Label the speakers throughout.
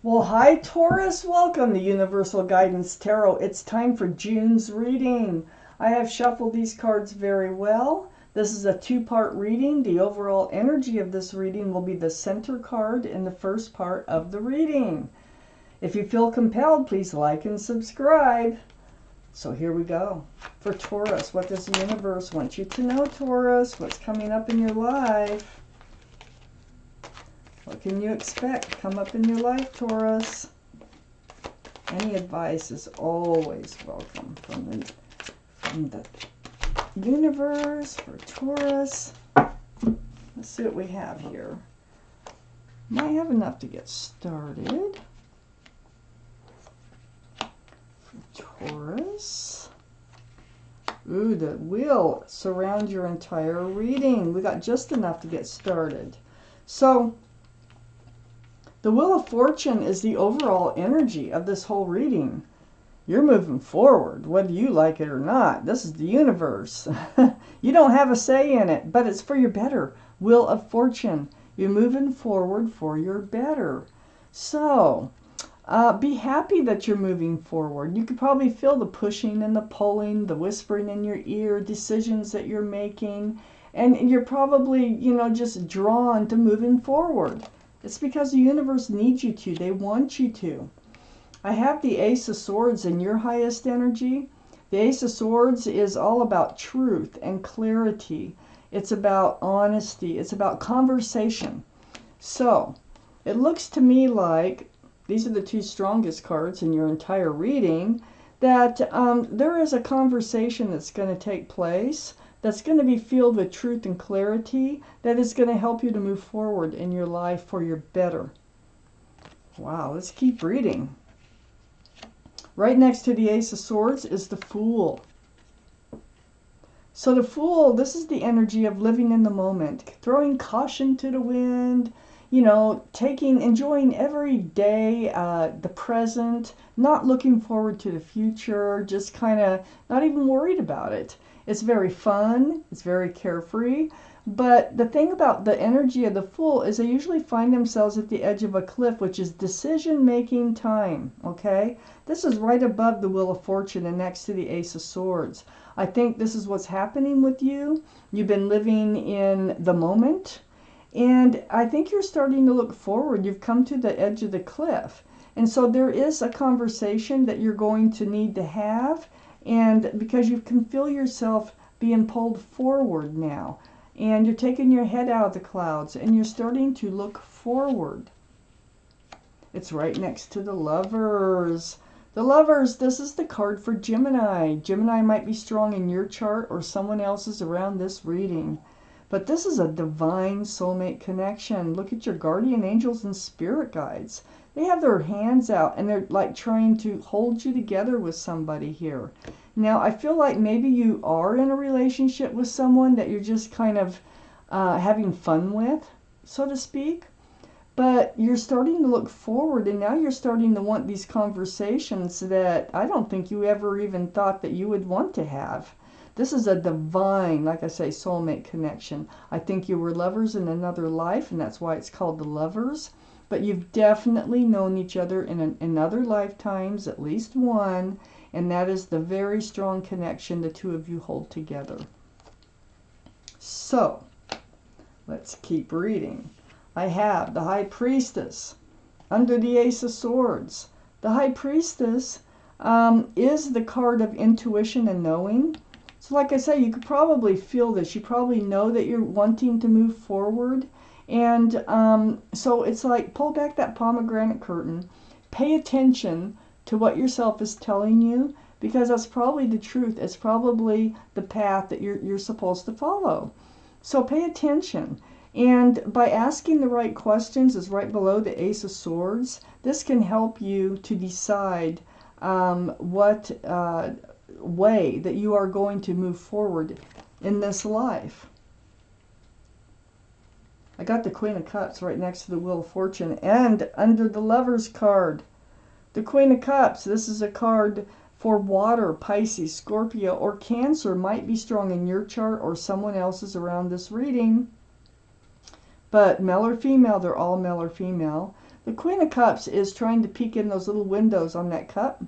Speaker 1: Well, hi Taurus, welcome to Universal Guidance Tarot. It's time for June's reading. I have shuffled these cards very well. This is a two-part reading. The overall energy of this reading will be the center card in the first part of the reading. If you feel compelled, please like and subscribe. So here we go. For Taurus, what does the universe want you to know, Taurus? What's coming up in your life? What can you expect come up in your life, Taurus? Any advice is always welcome from the universe for Taurus. Let's see what we have here. Might have enough to get started. For Taurus. Ooh, the wheel surrounds your entire reading. We got just enough to get started. So, the Wheel of Fortune is the overall energy of this whole reading. You're moving forward, whether you like it or not. This is the universe. You don't have a say in it, but it's for your better. Wheel of Fortune. You're moving forward for your better. So, be happy that you're moving forward. You could probably feel the pushing and the pulling, the whispering in your ear, decisions that you're making. And you're probably, just drawn to moving forward. It's because the universe needs you to. They want you to. I have the Ace of Swords in your highest energy. The Ace of Swords is all about truth and clarity. It's about honesty. It's about conversation. So, it looks to me like, these are the two strongest cards in your entire reading, that there is a conversation that's going to take place that's going to be filled with truth and clarity, that is going to help you to move forward in your life for your better. Wow, let's keep reading. Right next to the Ace of Swords is the Fool. So the Fool, this is the energy of living in the moment, throwing caution to the wind, enjoying every day, the present, not looking forward to the future, just kind of not even worried about it. It's very fun. It's very carefree. But the thing about the energy of the Fool is they usually find themselves at the edge of a cliff, which is decision-making time, okay? This is right above the Wheel of Fortune and next to the Ace of Swords. I think this is what's happening with you. You've been living in the moment, and I think you're starting to look forward. You've come to the edge of the cliff. And so there is a conversation that you're going to need to have, and because you can feel yourself being pulled forward now, and you're taking your head out of the clouds, and you're starting to look forward. It's right next to the Lovers. The Lovers, this is the card for Gemini. Gemini might be strong in your chart or someone else's around this reading. But this is a divine soulmate connection. Look at your guardian angels and spirit guides. They have their hands out and they're like trying to hold you together with somebody here. Now, I feel like maybe you are in a relationship with someone that you're just kind of having fun with, so to speak. But you're starting to look forward, and now you're starting to want these conversations that I don't think you ever even thought that you would want to have. This is a divine, like I say, soulmate connection. I think you were lovers in another life, and that's why it's called the Lovers. But you've definitely known each other in other lifetimes, at least one, and that is the very strong connection the two of you hold together. So, let's keep reading. I have the High Priestess under the Ace of Swords. The High Priestess is the card of intuition and knowing. So like I say, you could probably feel this. You probably know that you're wanting to move forward. And so it's like, pull back that pomegranate curtain. Pay attention to what yourself is telling you, because that's probably the truth. It's probably the path that you're supposed to follow. So pay attention. And by asking the right questions, is right below the Ace of Swords, this can help you to decide what way that you are going to move forward in this life. I got the Queen of Cups right next to the Wheel of Fortune and under the Lovers card. The Queen of Cups, this is a card for water, Pisces, Scorpio, or Cancer might be strong in your chart or someone else's around this reading. But male or female, they're all male or female. The Queen of Cups is trying to peek in those little windows on that cup.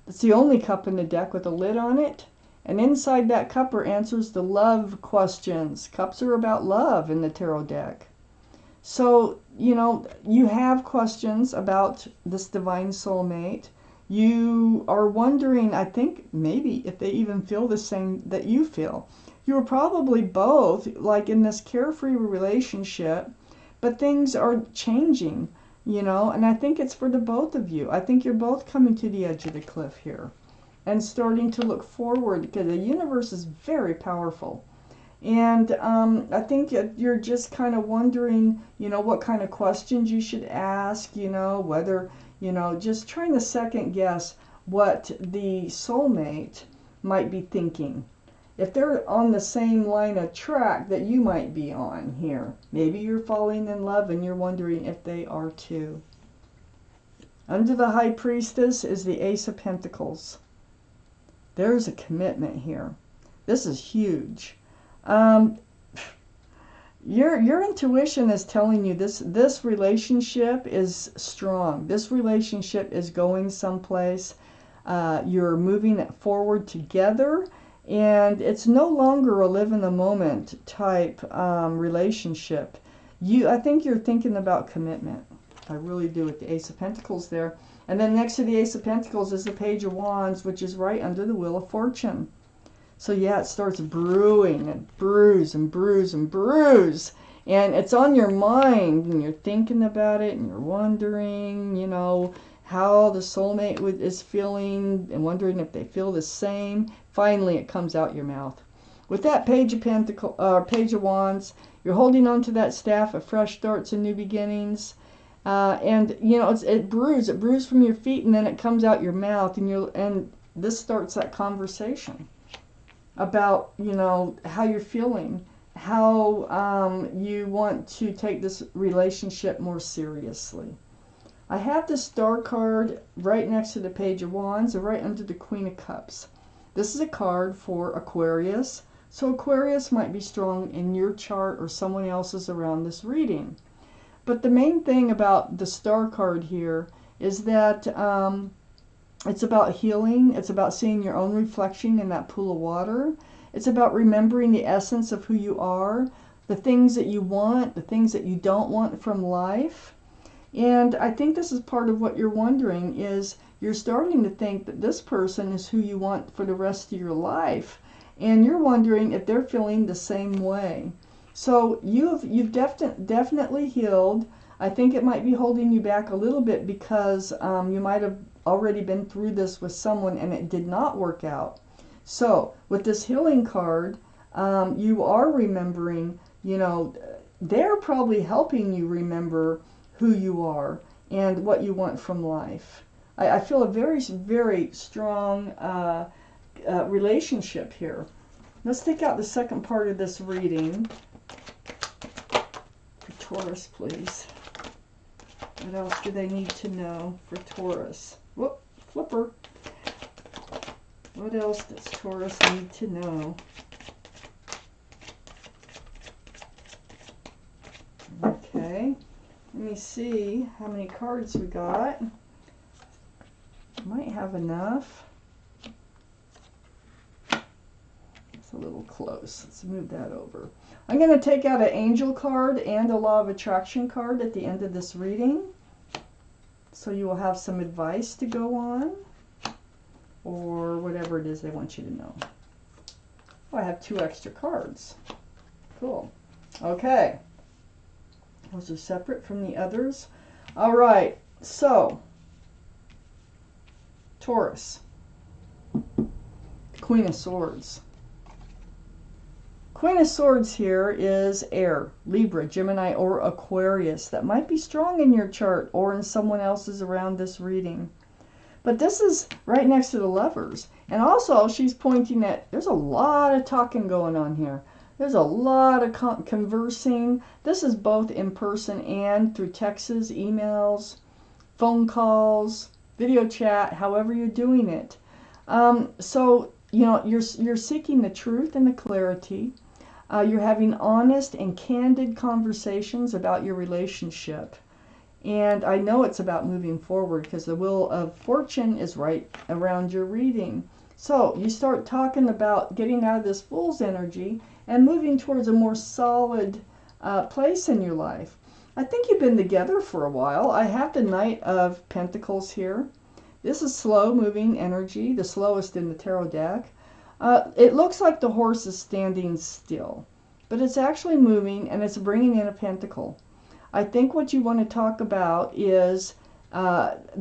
Speaker 1: It's the only cup in the deck with a lid on it. And inside that cup are answers to love questions. Cups are about love in the tarot deck. So, you know, you have questions about this divine soulmate. You are wondering, I think, maybe if they even feel the same that you feel. You are probably both, like in this carefree relationship, but things are changing, you know, and I think it's for the both of you. I think you're both coming to the edge of the cliff here and starting to look forward, because the universe is very powerful. And I think you're just kind of wondering, you know, what kind of questions you should ask, you know, whether, you know, just trying to second guess what the soulmate might be thinking. If they're on the same line of track that you might be on here, maybe you're falling in love and you're wondering if they are too. Under the High Priestess is the Ace of Pentacles. There's a commitment here. This is huge. Your intuition is telling you this relationship is strong. This relationship is going someplace. You're moving it forward together, and it's no longer a live in the moment type relationship. I think you're thinking about commitment. I really do, with the Ace of Pentacles there. And then next to the Ace of Pentacles is the Page of Wands, which is right under the Wheel of Fortune. So yeah, it starts brewing and brews and brews and brews. And it's on your mind, and you're thinking about it, and you're wondering, you know, how the soulmate is feeling, and wondering if they feel the same. Finally, it comes out your mouth. With that Page of Page of Wands, you're holding on to that staff of fresh starts and new beginnings. And you know, it brews from your feet, and then it comes out your mouth, and this starts that conversation about, you know, how you're feeling, how you want to take this relationship more seriously. I have the Star card right next to the Page of Wands and right under the Queen of Cups. This is a card for Aquarius, so Aquarius might be strong in your chart or someone else's around this reading. But the main thing about the Star card here is that it's about healing. It's about seeing your own reflection in that pool of water. It's about remembering the essence of who you are, the things that you want, the things that you don't want from life. And I think this is part of what you're wondering, is you're starting to think that this person is who you want for the rest of your life. And you're wondering if they're feeling the same way. So you've definitely healed. I think it might be holding you back a little bit because you might have already been through this with someone and it did not work out. So with this healing card, you are remembering, you know, they're probably helping you remember who you are and what you want from life. I feel a very, very strong relationship here. Let's take out the second part of this reading. For Taurus, please. What else do they need to know for Taurus? Whoop, flipper. What else does Taurus need to know? Okay, let me see how many cards we got. Might have enough. It's a little close. Let's move that over. I'm going to take out an angel card and a law of attraction card at the end of this reading. So you will have some advice to go on, or whatever it is they want you to know. Oh, I have 2 extra cards. Cool. Okay. Those are separate from the others. All right. So, Taurus. Queen of Swords. Queen of Swords here is air, Libra, Gemini, or Aquarius. That might be strong in your chart or in someone else's around this reading. But this is right next to the Lovers. And also, she's pointing at, there's a lot of talking going on here. There's a lot of conversing. This is both in person and through texts, emails, phone calls, video chat, however you're doing it. So, you know, you're seeking the truth and the clarity. You're having honest and candid conversations about your relationship. And I know it's about moving forward because the Wheel of Fortune is right around your reading. So you start talking about getting out of this Fool's energy and moving towards a more solid place in your life. I think you've been together for a while. I have the Knight of Pentacles here. This is slow moving energy, the slowest in the tarot deck. It looks like the horse is standing still, but it's actually moving and it's bringing in a pentacle. I think what you want to talk about is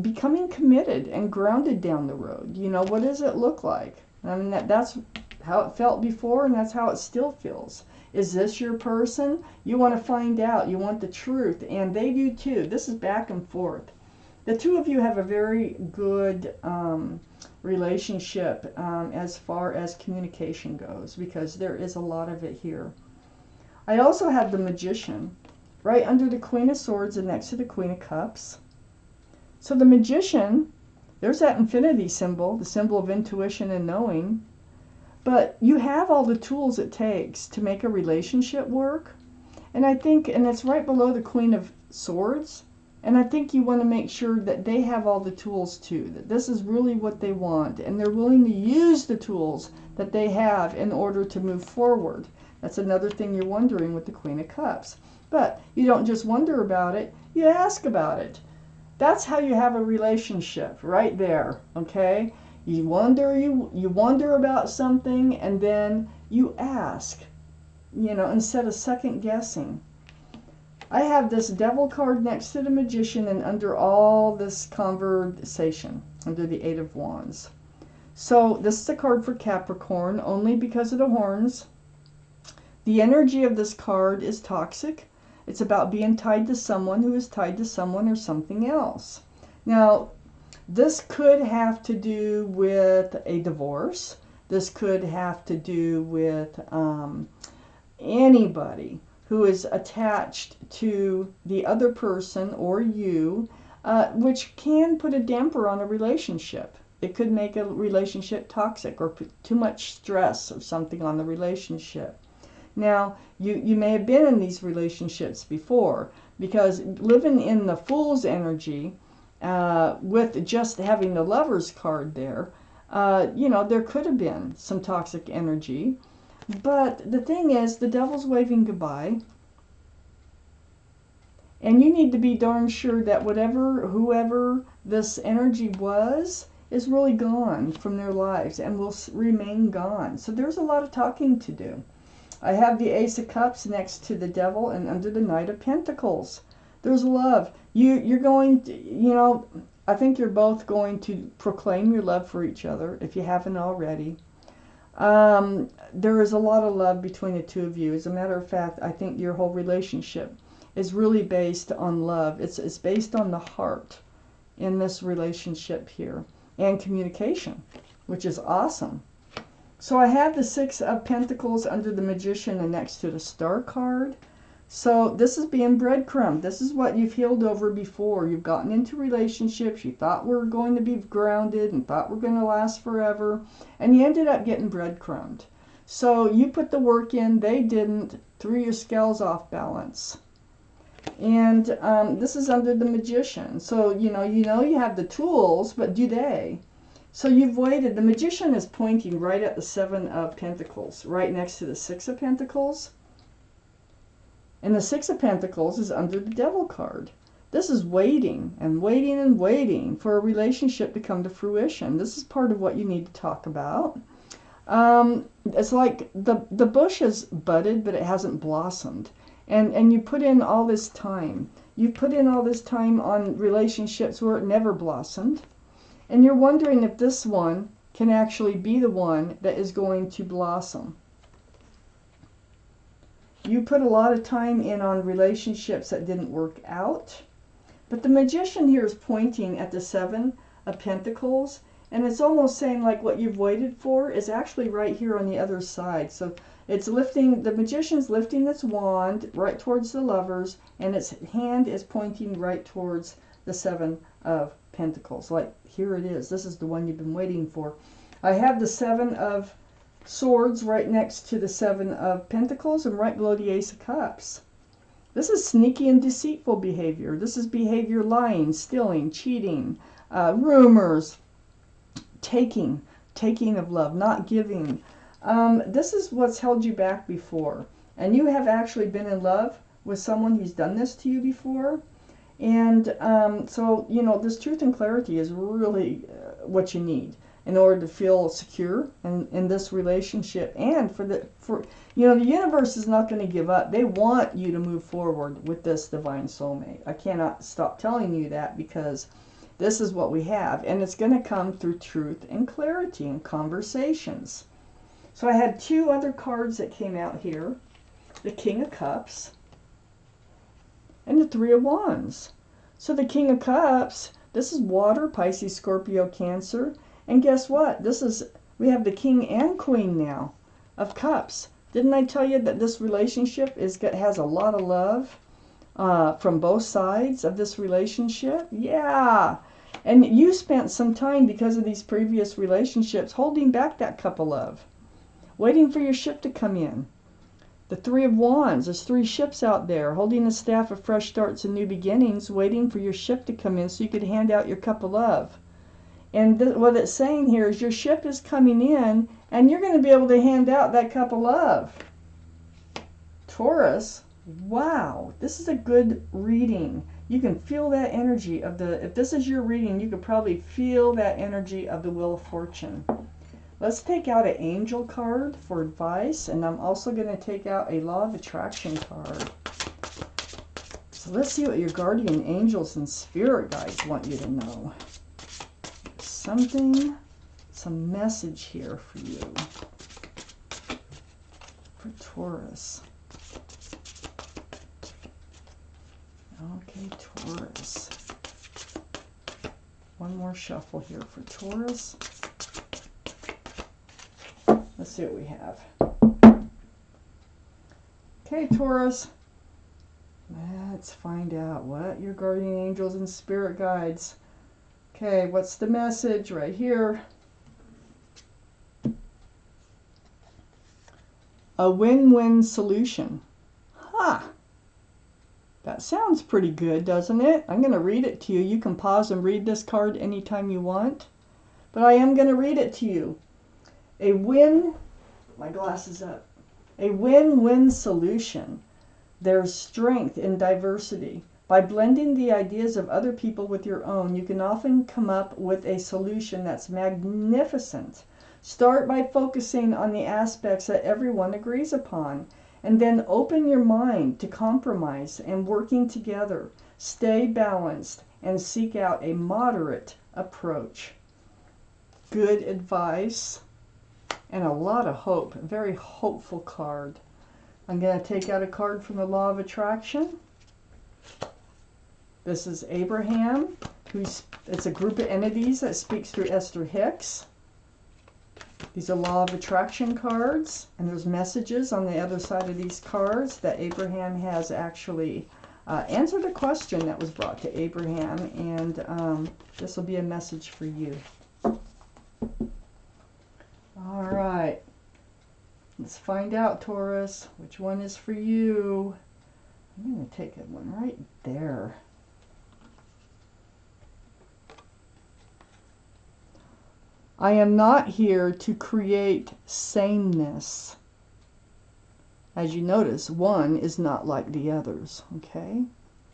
Speaker 1: becoming committed and grounded down the road. You know, what does it look like? I mean, that's how it felt before, and that's how it still feels. Is this your person? You want to find out. You want the truth, and they do too. This is back and forth. The two of you have a very good relationship as far as communication goes, because there is a lot of it here. I also have the Magician right under the Queen of Swords and next to the Queen of Cups. So the Magician, there's that infinity symbol, the symbol of intuition and knowing. But you have all the tools it takes to make a relationship work. And I think, and it's right below the Queen of Swords. And I think you want to make sure that they have all the tools too, that this is really what they want. And they're willing to use the tools that they have in order to move forward. That's another thing you're wondering with the Queen of Cups. But you don't just wonder about it, you ask about it. That's how you have a relationship, right there, okay? You wonder about something, and then you ask, you know, instead of second guessing. I have this Devil card next to the Magician and under all this conversation, under the Eight of Wands. So this is a card for Capricorn, only because of the horns. The energy of this card is toxic. It's about being tied to someone who is tied to someone or something else. Now, this could have to do with a divorce. This could have to do with anybody who is attached to the other person or you, which can put a damper on a relationship. It could make a relationship toxic or put too much stress or something on the relationship. Now, you may have been in these relationships before, because living in the Fool's energy, with just having the Lover's card there, you know, there could have been some toxic energy. But the thing is, the Devil's waving goodbye. And you need to be darn sure that whoever this energy was, is really gone from their lives and will remain gone. So there's a lot of talking to do. I have the Ace of Cups next to the Devil and under the Knight of Pentacles. There's love. You're going to, you know, I think you're both going to proclaim your love for each other if you haven't already. There is a lot of love between the two of you. As a matter of fact, I think your whole relationship is really based on love. It's based on the heart in this relationship here, and communication, which is awesome. So I have the Six of Pentacles under the Magician and next to the Star card. So this is being breadcrumb. This is what you've healed over before. You've gotten into relationships you thought were going to be grounded and thought were going to last forever, and you ended up getting breadcrumbed. So you put the work in, they didn't, threw your scales off balance. And this is under the Magician. So you have the tools, but do they? So you've waited. The Magician is pointing right at the Seven of Pentacles, right next to the Six of Pentacles. And the Six of Pentacles is under the Devil card. This is waiting and waiting and waiting for a relationship to come to fruition. This is part of what you need to talk about. It's like the bush has budded, but it hasn't blossomed. And you put in all this time. You put in all this time on relationships where it never blossomed. And you're wondering if this one can actually be the one that is going to blossom. You put a lot of time in on relationships that didn't work out. But the Magician here is pointing at the Seven of Pentacles. And it's almost saying like what you've waited for is actually right here on the other side. So it's lifting, the Magician's lifting its wand right towards the Lovers, and its hand is pointing right towards the Seven of Pentacles. Like, here it is. This is the one you've been waiting for. I have the Seven of Swords right next to the Seven of Pentacles and right below the Ace of Cups. This is sneaky and deceitful behavior. This is behavior lying, stealing, cheating, rumors, taking of love, not giving. This is what's held you back before. And you have actually been in love with someone who's done this to you before. And so, this truth and clarity is really what you need in order to feel secure in this relationship. And the universe is not going to give up. They want you to move forward with this divine soulmate. I cannot stop telling you that, because this is what we have. And it's going to come through truth and clarity and conversations. So I had two other cards that came out here. The King of Cups and the Three of Wands. So the King of Cups, this is water, Pisces, Scorpio, Cancer. And guess what? We have the King and Queen now of Cups. Didn't I tell you that this relationship has a lot of love from both sides of this relationship? Yeah. And you spent some time, because of these previous relationships, holding back that cup of love, waiting for your ship to come in. The Three of Wands, there's three ships out there holding the staff of fresh starts and new beginnings, waiting for your ship to come in so you could hand out your cup of love. And what it's saying here is your ship is coming in, and you're going to be able to hand out that cup of love. Taurus, wow, this is a good reading. You can feel that energy of if this is your reading, you could probably feel that energy of the Wheel of Fortune. Let's take out an angel card for advice, and I'm also going to take out a law of attraction card. So let's see what your guardian angels and spirit guides want you to know. Some message here for you, for Taurus. Okay, Taurus. One more shuffle here for Taurus. Let's see what we have. Okay, Taurus. Let's find out what your guardian angels and spirit guides. Okay, what's the message right here? A win-win solution. That sounds pretty good, doesn't it? I'm going to read it to you. You can pause and read this card anytime you want. But I am going to read it to you. My glasses up. A win-win solution. There's strength in diversity. By blending the ideas of other people with your own, you can often come up with a solution that's magnificent. Start by focusing on the aspects that everyone agrees upon, and then open your mind to compromise and working together. Stay balanced and seek out a moderate approach. Good advice and a lot of hope. A very hopeful card. I'm going to take out a card from the Law of Attraction. This is Abraham. It's a group of entities that speaks through Esther Hicks. These are Law of Attraction cards, and there's messages on the other side of these cards that Abraham has actually answered a question that was brought to Abraham, and this will be a message for you. All right. Let's find out, Taurus, which one is for you. I'm going to take one right there. I am not here to create sameness. As you notice, one is not like the others, okay?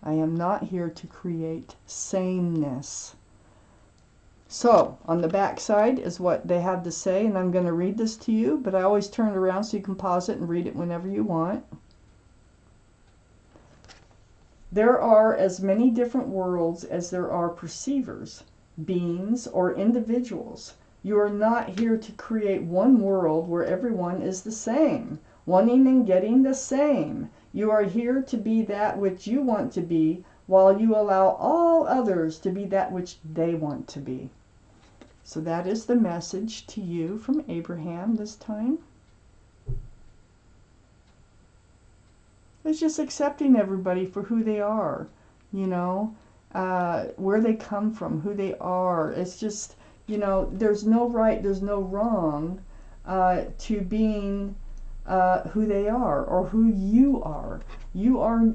Speaker 1: I am not here to create sameness. So, on the back side is what they have to say, and I'm going to read this to you, but I always turn it around so you can pause it and read it whenever you want. There are as many different worlds as there are perceivers, beings, or individuals. You are not here to create one world where everyone is the same, wanting and getting the same. You are here to be that which you want to be, while you allow all others to be that which they want to be. So that is the message to you from Abraham this time. It's just accepting everybody for who they are, you know, where they come from, who they are. It's just, you know, there's no right, there's no wrong to being who they are or who you are. You are,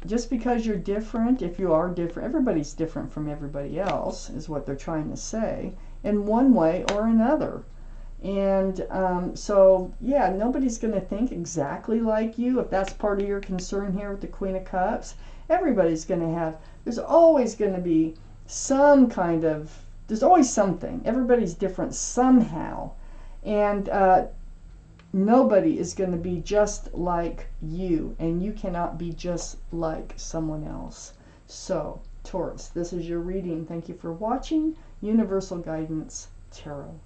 Speaker 1: just because you're different, if you are different, everybody's different from everybody else, is what they're trying to say, in one way or another. And so, yeah, nobody's going to think exactly like you. If that's part of your concern here with the Queen of Cups, everybody's going to have, there's always going to be some kind of, there's always something. Everybody's different somehow. And nobody is going to be just like you. And you cannot be just like someone else. So, Taurus, this is your reading. Thank you for watching. Universal Guidance Tarot.